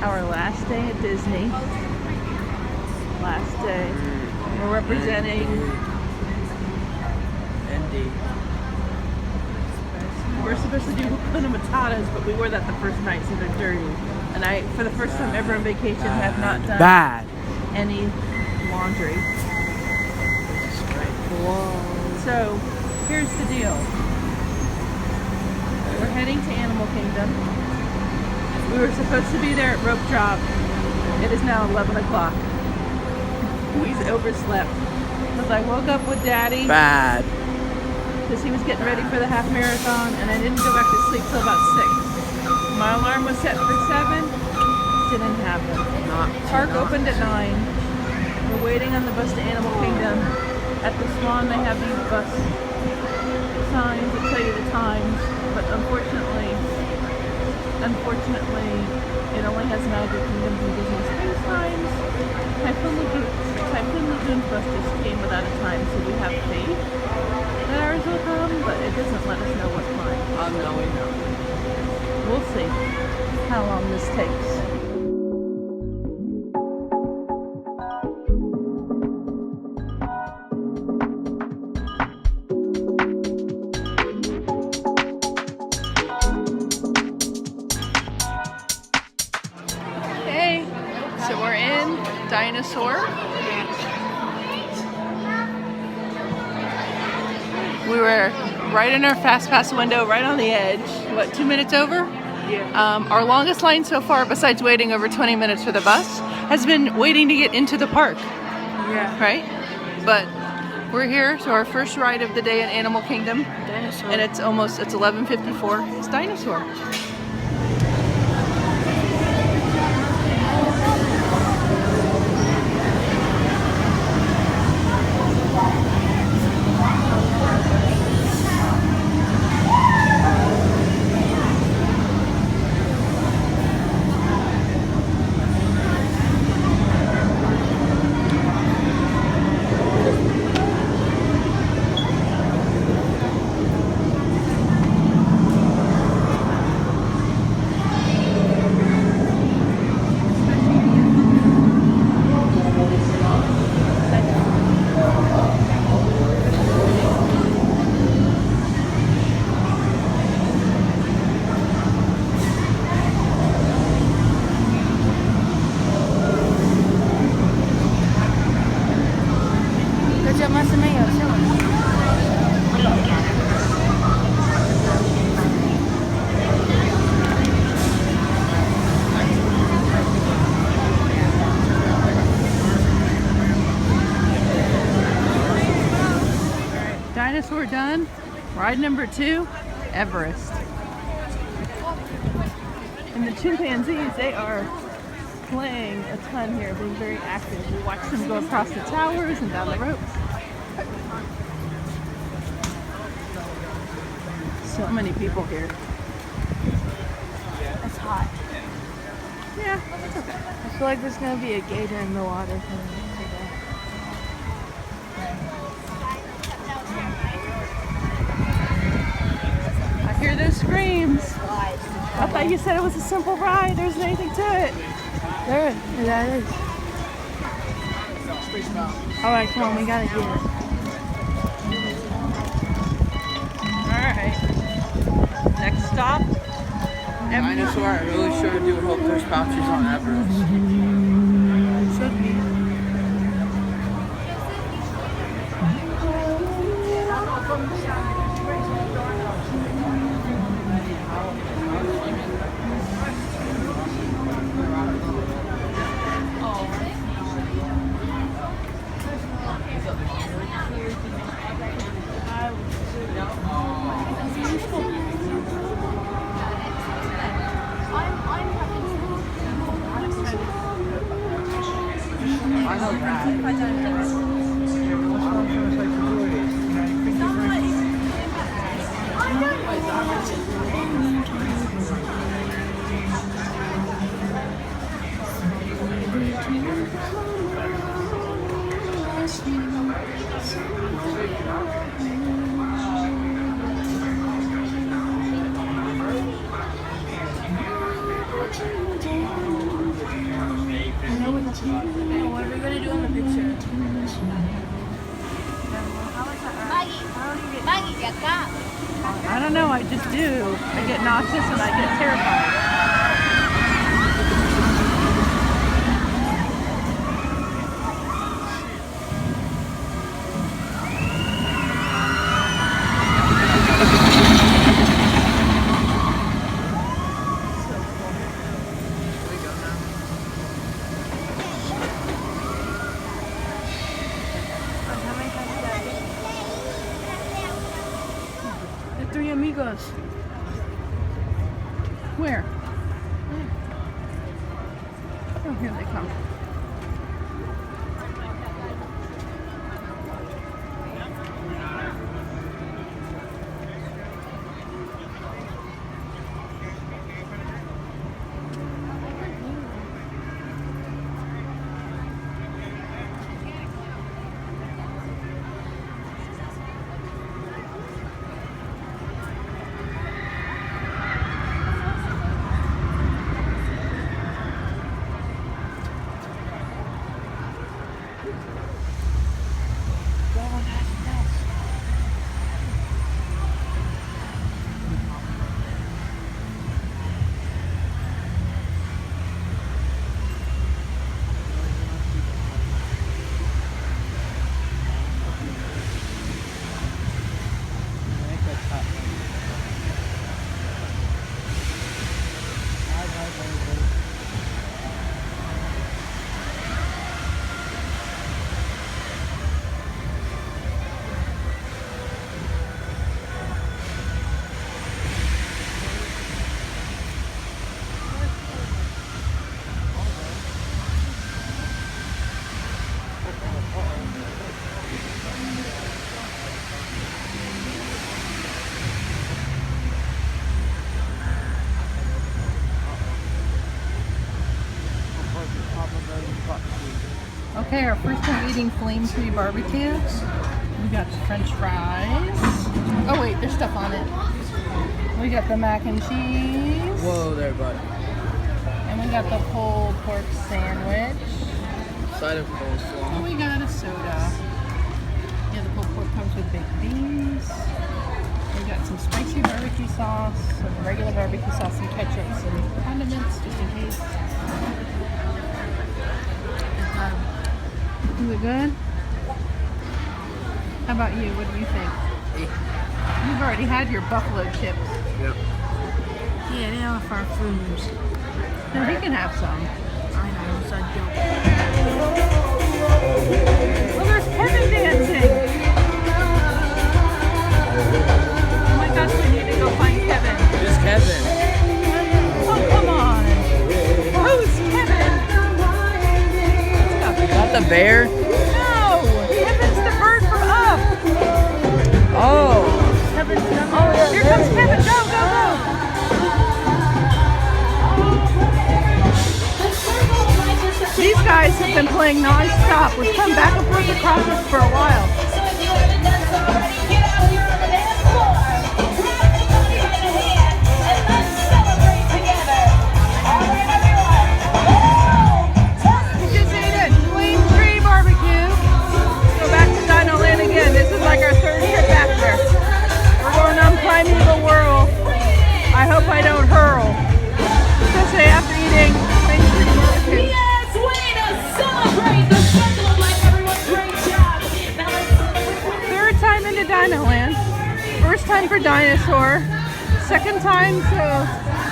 our last day at Disney. Last day. We're representing Indy. We're supposed to do Hakuna Matatas, but we wore that the first night, so they're dirty. And I, for the first time ever on vacation, have not done any laundry. Whoa. So, here's the deal. We're heading to Animal Kingdom. We were supposed to be there at rope drop. It is now 11 o'clock. We've overslept. Because I woke up with Daddy. Bad. Because he was getting ready for the half marathon, and I didn't go back to sleep till about 6. My alarm was set for 7. Didn't happen. Park opened at 9. We're waiting on the bus to Animal Kingdom. At the Swan, they have these bus signs that tell you the times, but unfortunately, it only has Magic Kingdoms and Disney Springs times. Typhoon Lagoon's bus just came without a time, so we have faith that ours will come, but it doesn't let us know what time. No, we know. We'll see how long this takes. So we're in Dinosaur. We were right in our FastPass window, right on the edge. What, 2 minutes over? Yeah. Our longest line so far, besides waiting over 20 minutes for the bus, has been waiting to get into the park. Yeah. Right? But we're here, so our first ride of the day in Animal Kingdom. Dinosaur. And it's 11:54. It's Dinosaur. Dinosaur done. Ride number 2, Everest. And the chimpanzees, they are playing a ton here, being very active. We watch them go across the towers and down the ropes. So many people here. It's hot. Yeah, it's okay. I feel like there's gonna be a gator in the water. I hear those screams. I thought you said it was a simple ride. There wasn't anything to it. There, that is. Alright, come on, we gotta get it. Alright. Next stop. Dinosaur, I really sure do hope there's pouches on Everest. Should be. I know that. What are we gonna do in the picture? I don't know, I just do. I get nauseous and I get terrified. The three amigos. Where? Oh, here they come. Okay, our first time eating Flame Tree BBQ. We got the French fries. Oh wait, there's stuff on it. We got the mac and cheese. Whoa there, bud. And we got the pulled pork sandwich. Side of And coleslaw. we got a soda. Yeah, the pulled pork comes with baked beans. We got some spicy barbecue sauce, some regular barbecue sauce, some ketchup, some condiments, just in case. Is it good? How about you? What do you think? You've already had your buffalo chips. Yep. Yeah, they are for foods. No, he can have some. I know, it's a joke. Oh, there's Kevin dancing. Oh my gosh, we need to go find Kevin. Who's Kevin? Oh, come on. Who's Kevin? Not the bear? No, Kevin's the bird from Up. Oh. Kevin's oh, here comes Kevin. Go, go, go. These guys have been playing non-stop. We've come back and forth across this for a while. We just ate at Flame Tree BBQ. Go back to Dinoland again. This is like our third trip back there. We're going on Primeval World. I hope I don't hurl. Especially after eating Flame Tree BBQ. Third time into Dinoland. First time for Dinosaur. Second time so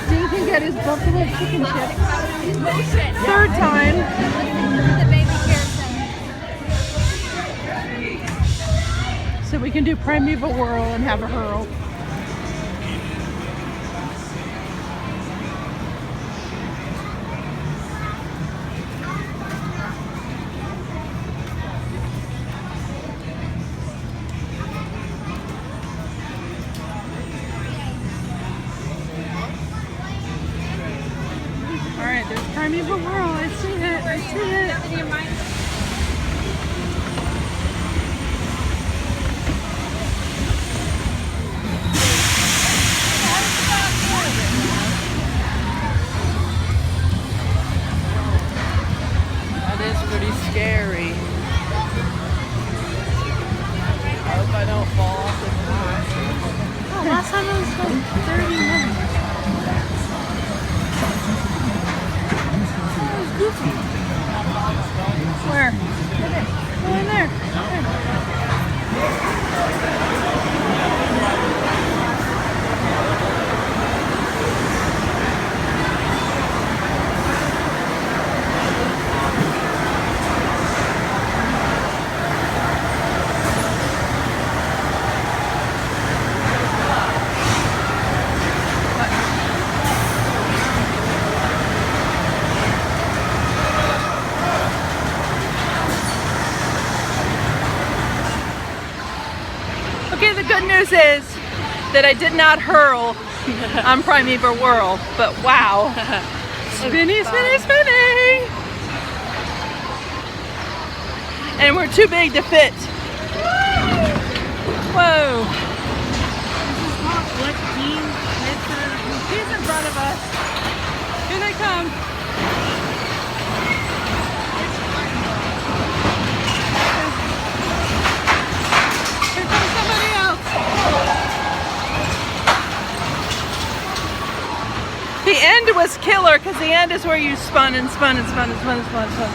Dean can get his buffalo chicken chips. Third time. So we can do Primeval Whirl and have a hurl. Alright, there's Primeval Whirl. I see it. I see it. news is that I did not hurl on Primeval Whirl, but wow. Spinny, spinny, spinning! And we're too big to fit. Whoa. He's in front of us. Here they come. Here comes somebody else. The end was killer because the end is where you spun and spun and spun and spun and spun and spun.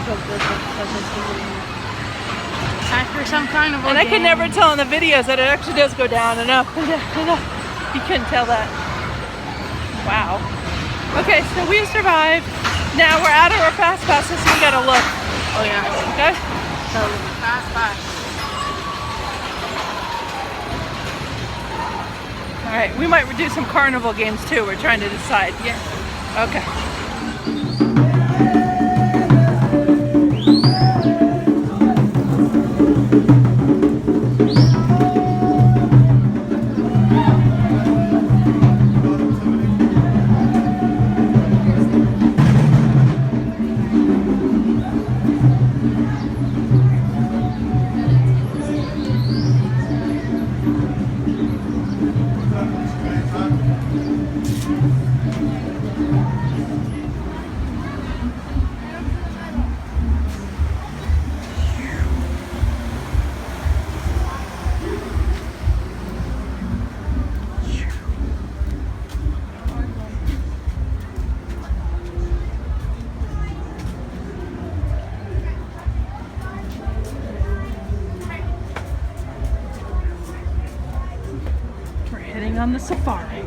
After some kind of And I could never tell in the videos that it actually does go down and up and up and up. You couldn't tell that. Wow. Okay, so we survived. Now we're out of our FastPass, so we gotta look. Oh yeah. Okay? So FastPass. All right, we might do some carnival games too. We're trying to decide. Yeah. Okay. On the safari.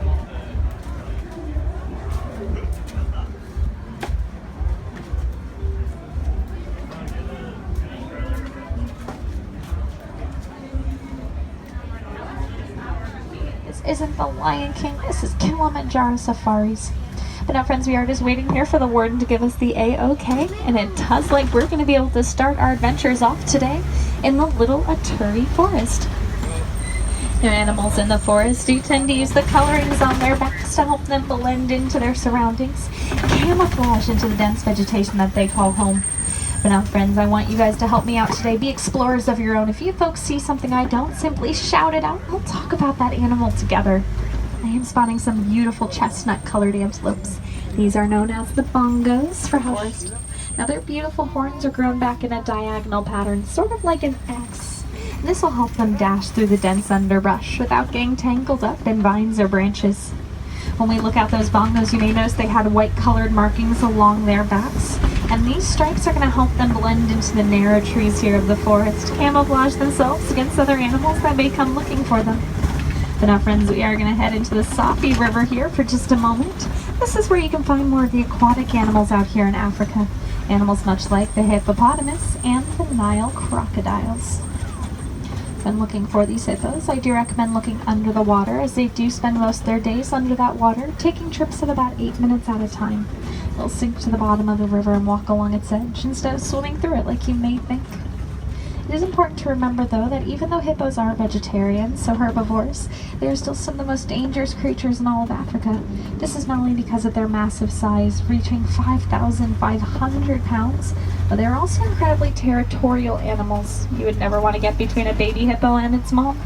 This isn't the Lion King, this is Kilimanjaro Safaris. But now friends, we are just waiting here for the warden to give us the A-OK, and it does like we're going to be able to start our adventures off today in the Little Aturi Forest. Now, animals in the forest do tend to use the colorings on their backs to help them blend into their surroundings, camouflage into the dense vegetation that they call home. But now friends, I want you guys to help me out today. Be explorers of your own. If you folks see something I don't, simply shout it out and we'll talk about that animal together. I am spotting some beautiful chestnut colored antelopes. These are known as the bongos for forest. Now their beautiful horns are grown back in a diagonal pattern, sort of like an X. This will help them dash through the dense underbrush without getting tangled up in vines or branches. When we look at those bongos, you may notice they had white colored markings along their backs, and these stripes are going to help them blend into the narrow trees here of the forest, camouflage themselves against other animals that may come looking for them. But now friends, we are going to head into the Safi River here for just a moment. This is where you can find more of the aquatic animals out here in Africa. Animals much like the hippopotamus and the Nile crocodiles. When looking for these hippos, I do recommend looking under the water, as they do spend most of their days under that water, taking trips of about 8 minutes at a time. They'll sink to the bottom of the river and walk along its edge instead of swimming through it like you may think. It is important to remember, though, that even though hippos are vegetarians, so herbivores, they are still some of the most dangerous creatures in all of Africa. This is not only because of their massive size, reaching 5,500 pounds, but they're also incredibly territorial animals. You would never want to get between a baby hippo and its mom.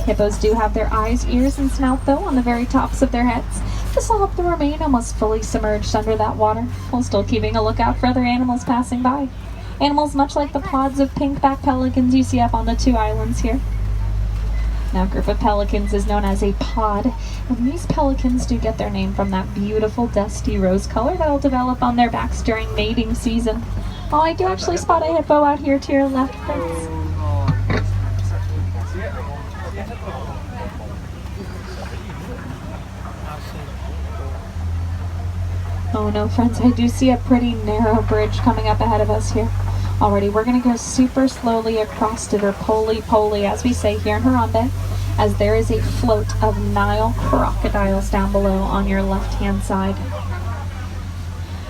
Hippos do have their eyes, ears, and snout, though, on the very tops of their heads. This will help them remain almost fully submerged under that water, while still keeping a lookout for other animals passing by. Animals much like the pods of pink-backed pelicans you see up on the two islands here. Now, a group of pelicans is known as a pod, and these pelicans do get their name from that beautiful dusty rose color that will develop on their backs during mating season. Oh, I do actually spot a hippo out here to your left, friends. Oh no, friends, I do see a pretty narrow bridge coming up ahead of us here. Alrighty, we're going to go super slowly across it, or poly-poly, as we say here in Harambe, as there is a float of Nile crocodiles down below on your left-hand side.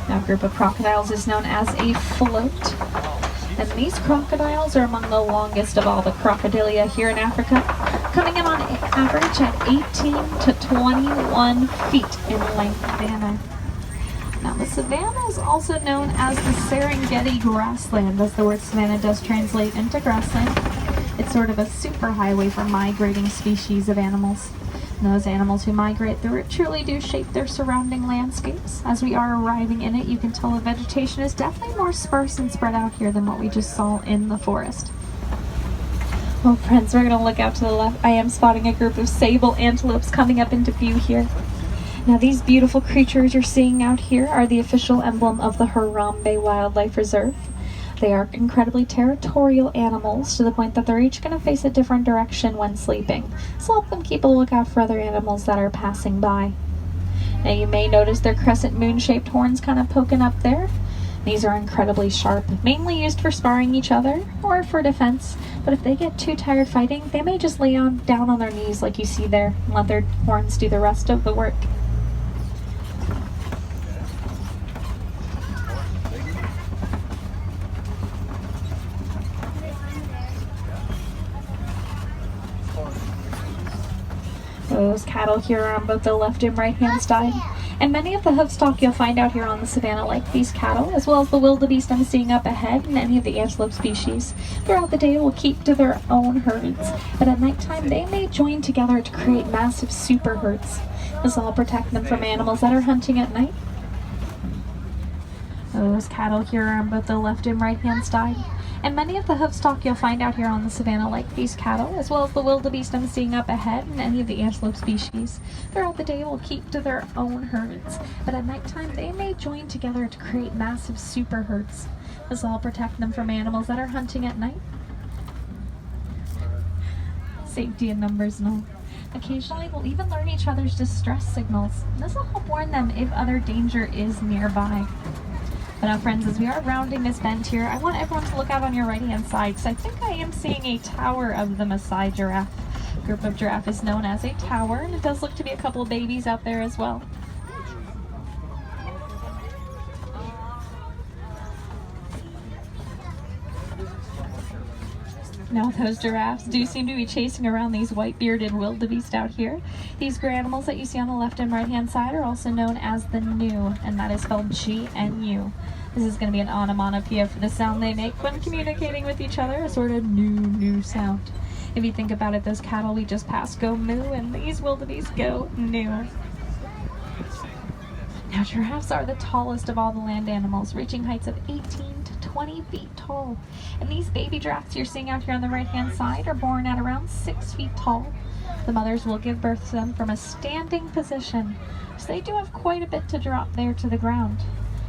Now, a group of crocodiles is known as a float, and these crocodiles are among the longest of all the crocodilia here in Africa. coming in on average at 18 to 21 feet in length savannah. Now the savanna is also known as the Serengeti grassland, as the word savanna does translate into grassland. It's sort of a superhighway for migrating species of animals. And those animals who migrate through it truly do shape their surrounding landscapes. As we are arriving in it, you can tell the vegetation is definitely more sparse and spread out here than what we just saw in the forest. Well, friends, we're going to look out to the left. I am spotting a group of sable antelopes coming up into view here. Now, these beautiful creatures you're seeing out here are the official emblem of the Harambe Wildlife Reserve. They are incredibly territorial animals to the point that they're each going to face a different direction when sleeping. So help them keep a lookout for other animals that are passing by. Now you may notice their crescent moon-shaped horns kind of poking up there. These are incredibly sharp, mainly used for sparring each other or for defense. But if they get too tired fighting, they may just lay down on their knees like you see there and let their horns do the rest of the work. Those cattle here are on both the left and right hand side, and many of the hoofstock you'll find out here on the savanna like these cattle, as well as the wildebeest I'm seeing up ahead and any of the antelope species. Throughout the day will keep to their own herds, but at nighttime they may join together to create massive super herds. This will protect them from animals that are hunting at night. Those cattle here are on both the left and right hand side, and many of the hoofstock you'll find out here on the savanna like these cattle, as well as the wildebeest I'm seeing up ahead and any of the antelope species. Throughout the day will keep to their own herds, but at nighttime they may join together to create massive super herds. This will protect them from animals that are hunting at night. Safety in numbers and all. Occasionally they'll even learn each other's distress signals. This will help warn them if other danger is nearby. But now, friends, as we are rounding this bend here, I want everyone to look out on your right-hand side, because I think I am seeing a tower of the Maasai giraffe. Group of giraffe is known as a tower, and it does look to be a couple of babies out there as well. Now those giraffes do seem to be chasing around these white-bearded wildebeest out here. These gray animals that you see on the left and right-hand side are also known as the gnu, and that is spelled G-N-U. This is going to be an onomatopoeia for the sound they make when communicating with each other, a sort of new sound. If you think about it, those cattle we just passed go moo, and these wildebeest go gnu. Now, giraffes are the tallest of all the land animals, reaching heights of 18 to 20 feet tall. And these baby giraffes you're seeing out here on the right-hand side are born at around 6 feet tall. The mothers will give birth to them from a standing position, so they do have quite a bit to drop there to the ground,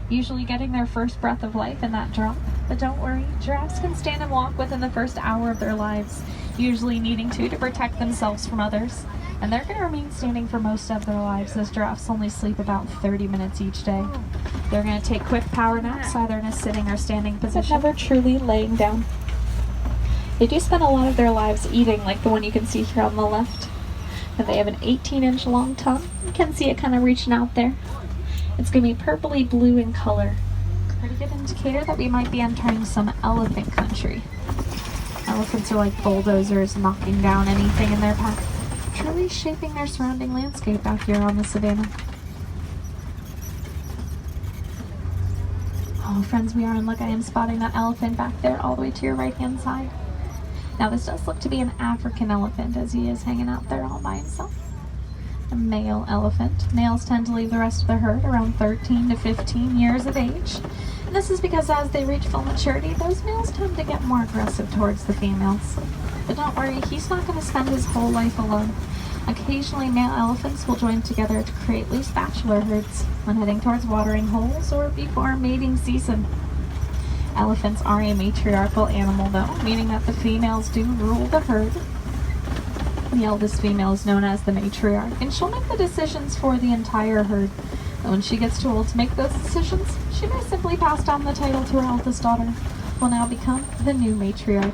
usually getting their first breath of life in that drop. But don't worry, giraffes can stand and walk within the first hour of their lives, usually needing to protect themselves from others. And they're going to remain standing for most of their lives, as giraffes only sleep about 30 minutes each day. They're going to take quick power naps, either in a sitting or standing position, but never truly laying down. They do spend a lot of their lives eating, like the one you can see here on the left. And they have an 18-inch long tongue. You can see it kind of reaching out there. It's going to be purpley blue in color. Pretty good indicator that we might be entering some elephant country. Elephants are like bulldozers, knocking down anything in their path, truly shaping their surrounding landscape out here on the savanna. Oh, friends, we are in look. I am spotting that elephant back there all the way to your right-hand side. Now, this does look to be an African elephant, as he is hanging out there all by himself. A male elephant. Males tend to leave the rest of the herd around 13 to 15 years of age. And this is because as they reach full maturity, those males tend to get more aggressive towards the females. But don't worry, he's not going to spend his whole life alone. Occasionally, male elephants will join together to create loose bachelor herds when heading towards watering holes or before mating season. Elephants are a matriarchal animal, though, meaning that the females do rule the herd. The eldest female is known as the matriarch, and she'll make the decisions for the entire herd. And when she gets too old to make those decisions, she may simply pass down the title to her eldest daughter, who will now become the new matriarch.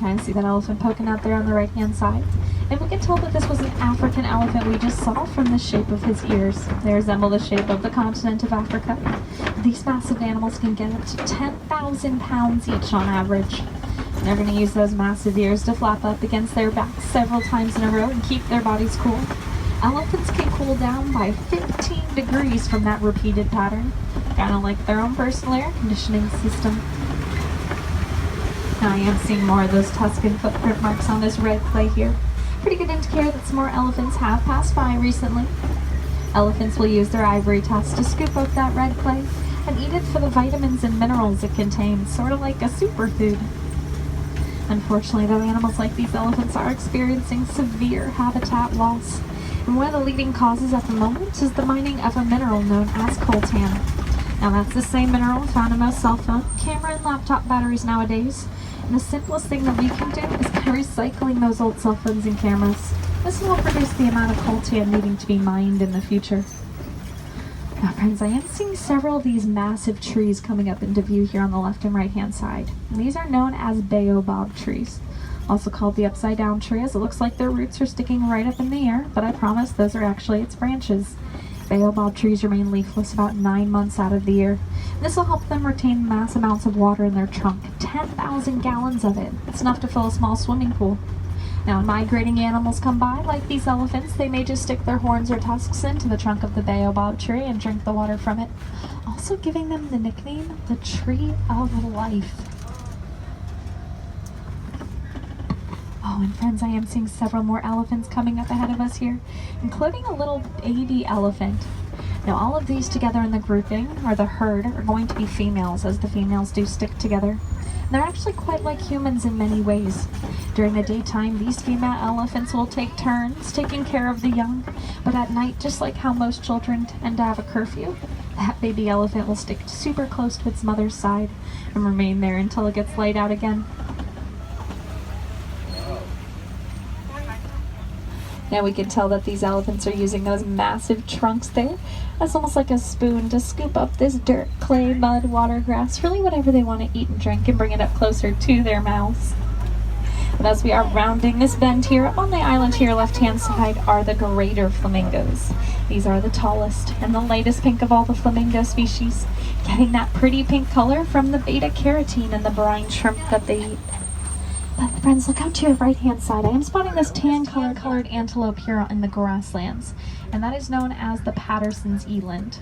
Kind of see that elephant poking out there on the right-hand side. And we can tell that this was an African elephant we just saw from the shape of his ears. They resemble the shape of the continent of Africa. These massive animals can get up to 10,000 pounds each on average. They're going to use those massive ears to flap up against their backs several times in a row and keep their bodies cool. Elephants can cool down by 15 degrees from that repeated pattern, kind of like their own personal air conditioning system. Now I am seeing more of those Tuscan footprint marks on this red clay here. Pretty good indicator that some more elephants have passed by recently. Elephants will use their ivory tusks to scoop up that red clay and eat it for the vitamins and minerals it contains, sort of like a superfood. Unfortunately, though, animals like these elephants are experiencing severe habitat loss. And one of the leading causes at the moment is the mining of a mineral known as coltan. Now that's the same mineral found in most cell phone, camera, and laptop batteries nowadays. And the simplest thing that we can do is by recycling those old cell phones and cameras. This will reduce the amount of coltan needing to be mined in the future. Now friends, I am seeing several of these massive trees coming up into view here on the left and right hand side. And these are known as baobab trees, also called the upside down tree, as it looks like their roots are sticking right up in the air, but I promise those are actually its branches. Baobab trees remain leafless about 9 months out of the year. This will help them retain mass amounts of water in their trunk, 10,000 gallons of it. It's enough to fill a small swimming pool. Now, when migrating animals come by, like these elephants, they may just stick their horns or tusks into the trunk of the baobab tree and drink the water from it, also giving them the nickname, the Tree of Life. Oh, and friends, I am seeing several more elephants coming up ahead of us here, including a little baby elephant. Now, all of these together in the grouping, or the herd, are going to be females, as the females do stick together. They're actually quite like humans in many ways. During the daytime, these female elephants will take turns taking care of the young, but at night, just like how most children tend to have a curfew, that baby elephant will stick super close to its mother's side and remain there until it gets laid out again. Now we can tell that these elephants are using those massive trunks there as almost like a spoon to scoop up this dirt, clay, mud, water, grass, really whatever they want to eat and drink, and bring it up closer to their mouths. But as we are rounding this bend here, up on the island to your left-hand side are the greater flamingos. These are the tallest and the lightest pink of all the flamingo species, getting that pretty pink color from the beta-carotene in the brine shrimp that they eat. But friends, look out to your right-hand side. I am spotting this tan-colored antelope here in the grasslands, and that is known as the Patterson's eland.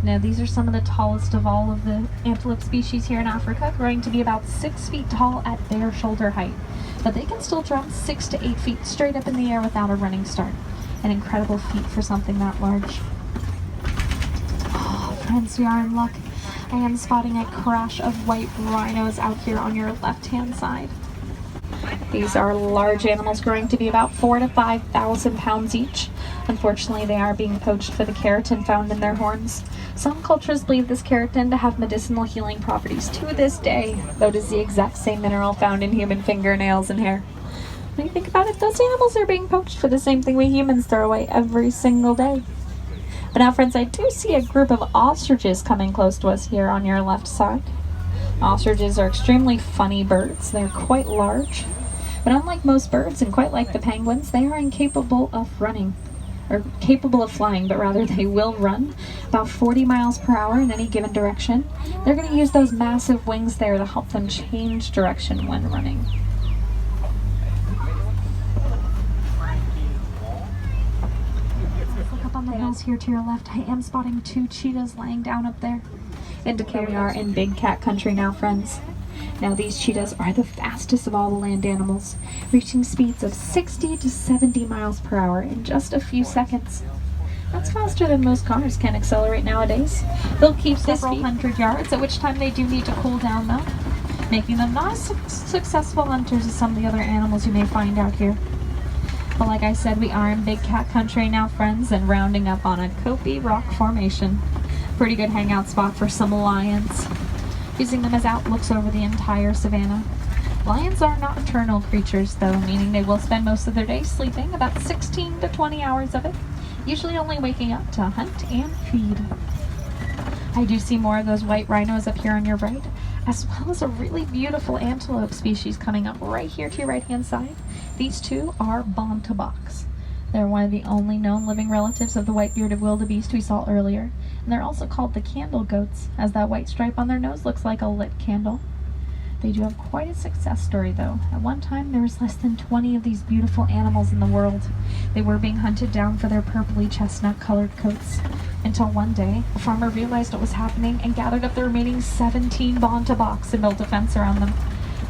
Now, these are some of the tallest of all of the antelope species here in Africa, growing to be about 6 feet tall at their shoulder height. But they can still jump 6 to 8 feet straight up in the air without a running start. An incredible feat for something that large. Oh, friends, we are in luck. I am spotting a crash of white rhinos out here on your left-hand side. These are large animals growing to be about 4,000 to 5,000 pounds each. Unfortunately, they are being poached for the keratin found in their horns. Some cultures believe this keratin to have medicinal healing properties to this day, though it is the exact same mineral found in human fingernails and hair. When you think about it, those animals are being poached for the same thing we humans throw away every single day. But now, friends, I do see a group of ostriches coming close to us here on your left side. Ostriches are extremely funny birds. They're quite large. But unlike most birds, and quite like the penguins, they are incapable of running, or capable of flying, but rather they will run about 40 miles per hour in any given direction. They're going to use those massive wings there to help them change direction when running. Look up on the hills here to your left. I am spotting 2 cheetahs laying down up there. Indicate we are in big cat country now, friends. Now, these cheetahs are the fastest of all the land animals, reaching speeds of 60 to 70 miles per hour in just a few seconds. That's faster than most cars can accelerate nowadays. They'll keep several hundred yards, at which time they do need to cool down though, making them not as successful hunters as some of the other animals you may find out here. But like I said, we are in big cat country now, friends, and rounding up on a Kopi rock formation. Pretty good hangout spot for some lions, using them as outlooks over the entire savanna. Lions are nocturnal creatures though, meaning they will spend most of their day sleeping, about 16 to 20 hours of it, usually only waking up to hunt and feed. I do see more of those white rhinos up here on your right, as well as a really beautiful antelope species coming up right here to your right-hand side. These two are bontebocks. They're one of the only known living relatives of the white-bearded wildebeest we saw earlier, and they're also called the candle goats, as that white stripe on their nose looks like a lit candle. They do have quite a success story though. At one time there was less than 20 of these beautiful animals in the world. They were being hunted down for their purpley chestnut colored coats. Until one day, a farmer realized what was happening and gathered up the remaining 17 bontebaks and built a fence around them.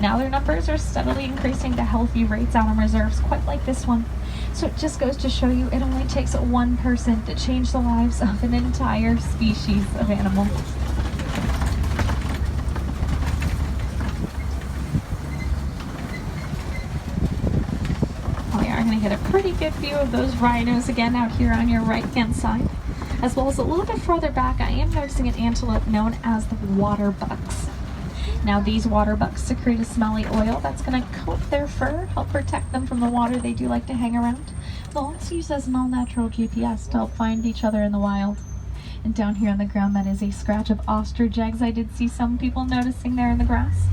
Now their numbers are steadily increasing to healthy rates out on reserves, quite like this one. So it just goes to show you it only takes one person to change the lives of an entire species of animal. We are going to get a pretty good view of those rhinos again out here on your right hand side. As well as a little bit further back, I am noticing an antelope known as the water bucks. Now these water bucks secrete a smelly oil that's going to coat their fur, help protect them from the water they do like to hang around. They'll also use as an all-natural GPS to help find each other in the wild. And down here on the ground, that is a scratch of ostrich eggs I did see some people noticing there in the grass.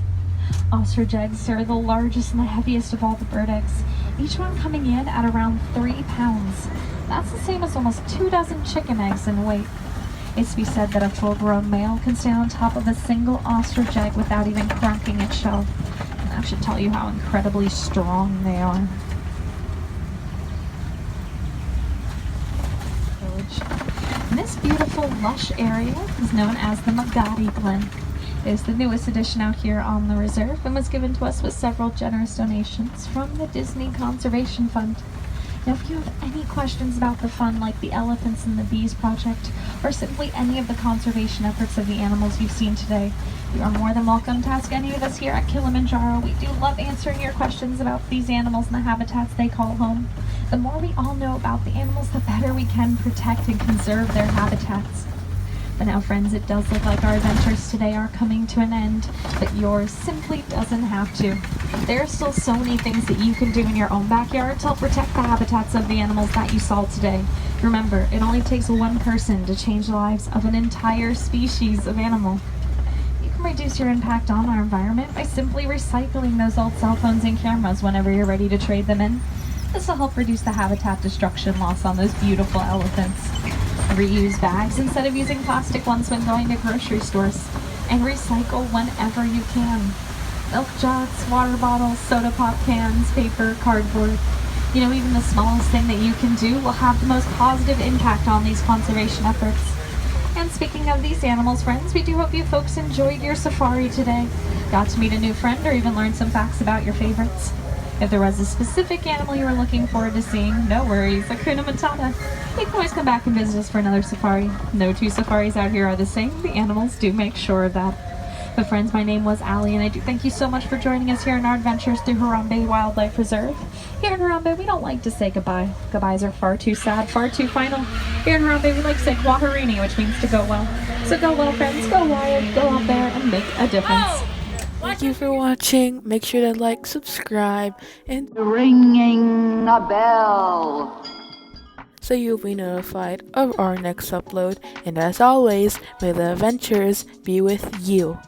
Ostrich eggs are the largest and the heaviest of all the bird eggs, each one coming in at around 3 pounds. That's the same as almost 2 dozen chicken eggs in weight. It's to be said that a full-grown male can stand on top of a single ostrich egg without even cracking its shell. And that should tell you how incredibly strong they are. And this beautiful, lush area is known as the Magadi Glen. It is the newest addition out here on the reserve and was given to us with several generous donations from the Disney Conservation Fund. Now, if you have any questions about the fund, like the Elephants and the Bees project, or simply any of the conservation efforts of the animals you've seen today, you are more than welcome to ask any of us here at Kilimanjaro. We do love answering your questions about these animals and the habitats they call home. The more we all know about the animals, the better we can protect and conserve their habitats. But now, friends, it does look like our adventures today are coming to an end, but yours simply doesn't have to. There are still so many things that you can do in your own backyard to help protect the habitats of the animals that you saw today. Remember, it only takes one person to change the lives of an entire species of animal. You can reduce your impact on our environment by simply recycling those old cell phones and cameras whenever you're ready to trade them in. This will help reduce the habitat destruction loss on those beautiful elephants. Reuse bags instead of using plastic ones when going to grocery stores, and recycle whenever you can. Milk jugs, water bottles, soda pop cans, paper, cardboard. You know, even the smallest thing that you can do will have the most positive impact on these conservation efforts. And speaking of these animals, friends, we do hope you folks enjoyed your safari today. Got to meet a new friend or even learn some facts about your favorites. If there was a specific animal you were looking forward to seeing, no worries, Hakuna Matata. You can always come back and visit us for another safari. No two safaris out here are the same. The animals do make sure of that. But friends, my name was Allie, and I do thank you so much for joining us here in our adventures through Harambe Wildlife Reserve. Here in Harambe, we don't like to say goodbye. Goodbyes are far too sad, far too final. Here in Harambe, we like to say Kwaherini, which means to go well. So go well, friends, go wild, go out there and make a difference. Thank you for watching. Make sure to like, subscribe, and Ringing a bell. so you'll be notified of our next upload. And as always, may the adventures be with you.